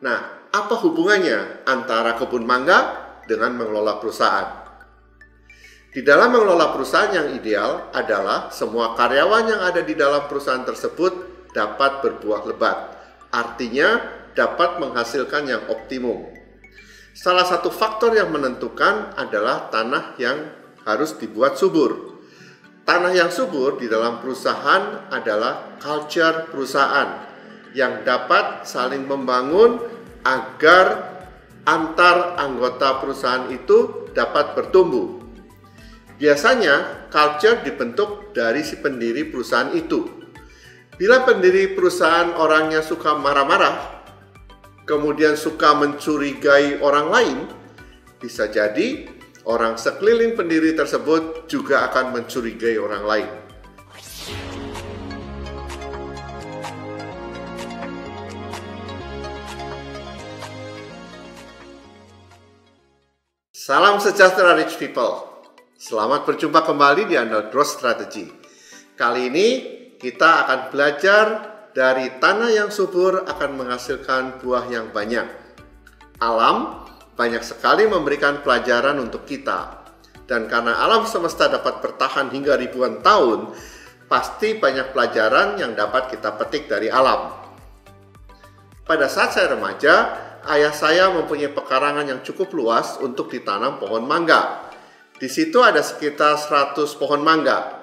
Nah, apa hubungannya antara kebun mangga dengan mengelola perusahaan? Di dalam mengelola perusahaan yang ideal adalah semua karyawan yang ada di dalam perusahaan tersebut dapat berbuah lebat. Artinya, dapat menghasilkan yang optimum. Salah satu faktor yang menentukan adalah tanah yang harus dibuat subur. Tanah yang subur di dalam perusahaan adalah culture perusahaan yang dapat saling membangun agar antar anggota perusahaan itu dapat bertumbuh. Biasanya, culture dibentuk dari si pendiri perusahaan itu. Bila pendiri perusahaan orangnya suka marah-marah, kemudian suka mencurigai orang lain, bisa jadi orang sekeliling pendiri tersebut juga akan mencurigai orang lain. Salam sejahtera rich people. Selamat berjumpa kembali di Andal Growth Strategy. Kali ini kita akan belajar dari tanah yang subur akan menghasilkan buah yang banyak. Alam banyak sekali memberikan pelajaran untuk kita. Dan karena alam semesta dapat bertahan hingga ribuan tahun, pasti banyak pelajaran yang dapat kita petik dari alam. Pada saat saya remaja, ayah saya mempunyai pekarangan yang cukup luas untuk ditanam pohon mangga. Di situ ada sekitar 100 pohon mangga.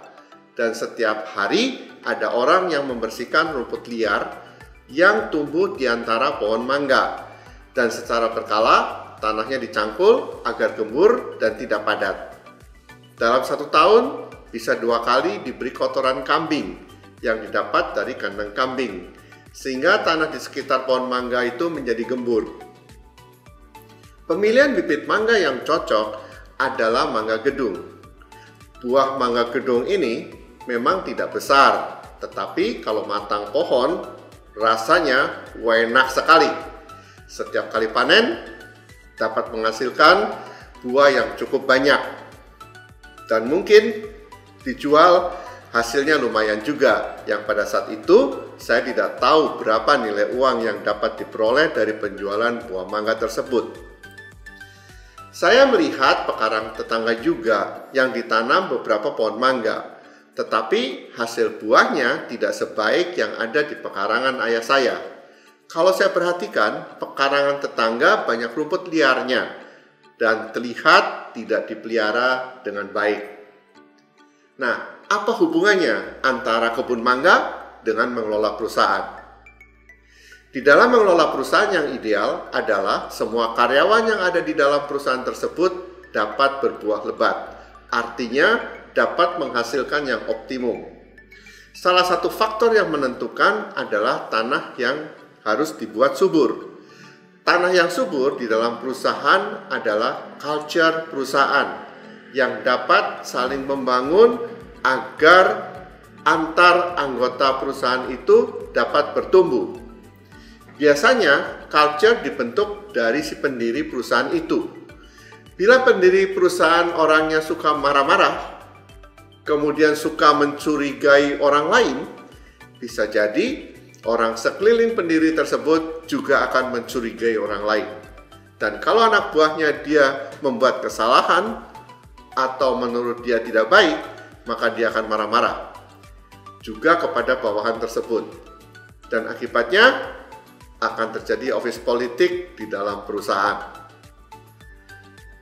Dan setiap hari ada orang yang membersihkan rumput liar yang tumbuh di antara pohon mangga. Dan secara berkala, tanahnya dicangkul agar gembur dan tidak padat. Dalam 1 tahun, bisa 2 kali diberi kotoran kambing yang didapat dari kandang kambing. Sehingga tanah di sekitar pohon mangga itu menjadi gembur. Pemilihan bibit mangga yang cocok adalah mangga gedung. Buah mangga gedung ini memang tidak besar, tetapi kalau matang pohon, rasanya enak sekali. Setiap kali panen, dapat menghasilkan buah yang cukup banyak. Dan mungkin dijual hasilnya lumayan juga, yang pada saat itu saya tidak tahu berapa nilai uang yang dapat diperoleh dari penjualan buah mangga tersebut. Saya melihat pekarang tetangga juga yang ditanam beberapa pohon mangga, tetapi hasil buahnya tidak sebaik yang ada di pekarangan ayah saya. Kalau saya perhatikan, pekarangan tetangga banyak rumput liarnya dan terlihat tidak dipelihara dengan baik. Nah, apa hubungannya antara kebun mangga dengan mengelola perusahaan? Di dalam mengelola perusahaan yang ideal adalah semua karyawan yang ada di dalam perusahaan tersebut dapat berbuah lebat. Artinya, dapat menghasilkan yang optimum. Salah satu faktor yang menentukan adalah tanah yang harus dibuat subur. Tanah yang subur di dalam perusahaan adalah culture perusahaan yang dapat saling membangun agar antar anggota perusahaan itu dapat bertumbuh. Biasanya, culture dibentuk dari si pendiri perusahaan itu. Bila pendiri perusahaan orangnya suka marah-marah, kemudian suka mencurigai orang lain, bisa jadi orang sekeliling pendiri tersebut juga akan mencurigai orang lain. Dan kalau anak buahnya dia membuat kesalahan atau menurut dia tidak baik, maka dia akan marah-marah juga kepada bawahan tersebut. Dan akibatnya akan terjadi office politik di dalam perusahaan.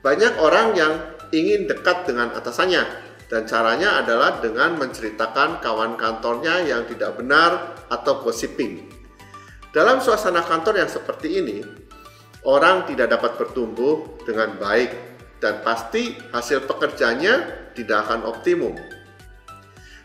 Banyak orang yang ingin dekat dengan atasannya, dan caranya adalah dengan menceritakan kawan kantornya yang tidak benar atau gossiping. Dalam suasana kantor yang seperti ini, orang tidak dapat bertumbuh dengan baik dan pasti hasil pekerjaannya tidak akan optimum.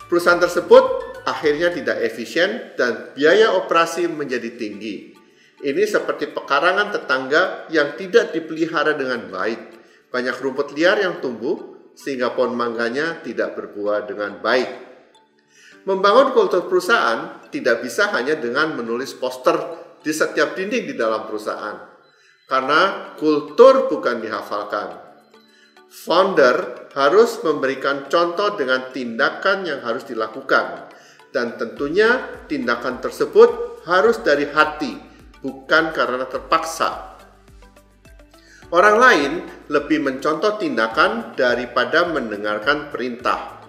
Perusahaan tersebut akhirnya tidak efisien dan biaya operasi menjadi tinggi. Ini seperti pekarangan tetangga yang tidak dipelihara dengan baik. Banyak rumput liar yang tumbuh sehingga pohon mangganya tidak berbuah dengan baik. Membangun kultur perusahaan tidak bisa hanya dengan menulis poster di setiap dinding di dalam perusahaan. Karena kultur bukan dihafalkan. Founder harus memberikan contoh dengan tindakan yang harus dilakukan. Dan tentunya tindakan tersebut harus dari hati, bukan karena terpaksa. Orang lain lebih mencontoh tindakan daripada mendengarkan perintah.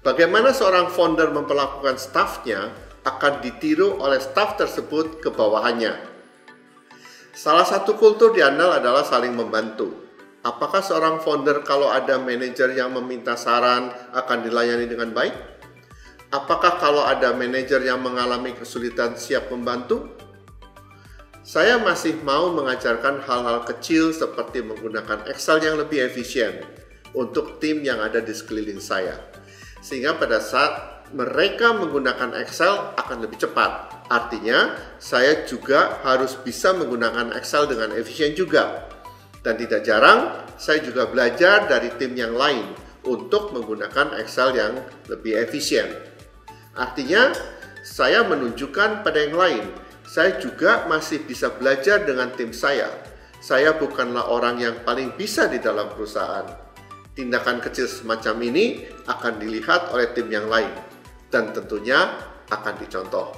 Bagaimana seorang founder memperlakukan stafnya akan ditiru oleh staf tersebut ke bawahannya. Salah satu kultur diandal adalah saling membantu. Apakah seorang founder kalau ada manajer yang meminta saran akan dilayani dengan baik? Apakah kalau ada manajer yang mengalami kesulitan siap membantu? Saya masih mau mengajarkan hal-hal kecil seperti menggunakan Excel yang lebih efisien untuk tim yang ada di sekeliling saya. Sehingga pada saat mereka menggunakan Excel akan lebih cepat. Artinya, saya juga harus bisa menggunakan Excel dengan efisien juga. Dan tidak jarang, saya juga belajar dari tim yang lain untuk menggunakan Excel yang lebih efisien. Artinya, saya menunjukkan pada yang lain, saya juga masih bisa belajar dengan tim saya. Saya bukanlah orang yang paling bisa di dalam perusahaan. Tindakan kecil semacam ini akan dilihat oleh tim yang lain dan tentunya akan dicontoh.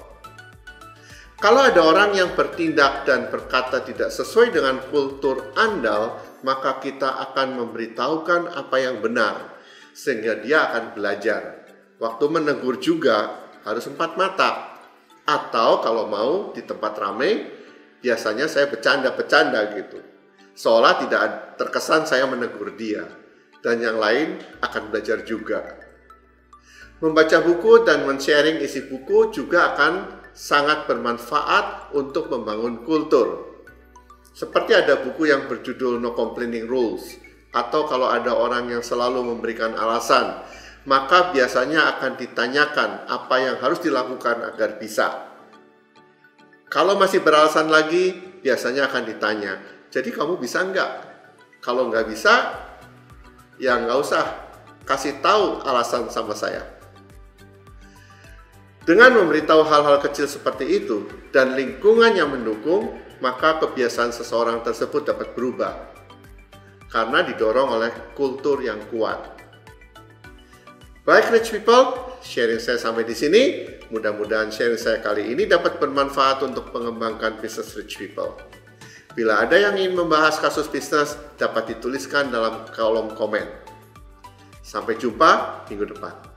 Kalau ada orang yang bertindak dan berkata tidak sesuai dengan kultur andal, maka kita akan memberitahukan apa yang benar sehingga dia akan belajar. Waktu menegur juga harus empat mata. Atau kalau mau di tempat ramai, biasanya saya bercanda-bercanda gitu. Seolah tidak terkesan saya menegur dia. Dan yang lain akan belajar juga. Membaca buku dan men-sharing isi buku juga akan sangat bermanfaat untuk membangun kultur. Seperti ada buku yang berjudul No Complaining Rules. Atau kalau ada orang yang selalu memberikan alasan, maka biasanya akan ditanyakan apa yang harus dilakukan agar bisa. Kalau masih beralasan lagi, biasanya akan ditanya, jadi kamu bisa nggak? Kalau nggak bisa, ya nggak usah kasih tahu alasan sama saya. Dengan memberitahu hal-hal kecil seperti itu dan lingkungan yang mendukung, maka kebiasaan seseorang tersebut dapat berubah karena didorong oleh kultur yang kuat. Baik Rich People, sharing saya sampai di sini. Mudah-mudahan sharing saya kali ini dapat bermanfaat untuk mengembangkan bisnis Rich People. Bila ada yang ingin membahas kasus bisnis, dapat dituliskan dalam kolom komen. Sampai jumpa minggu depan.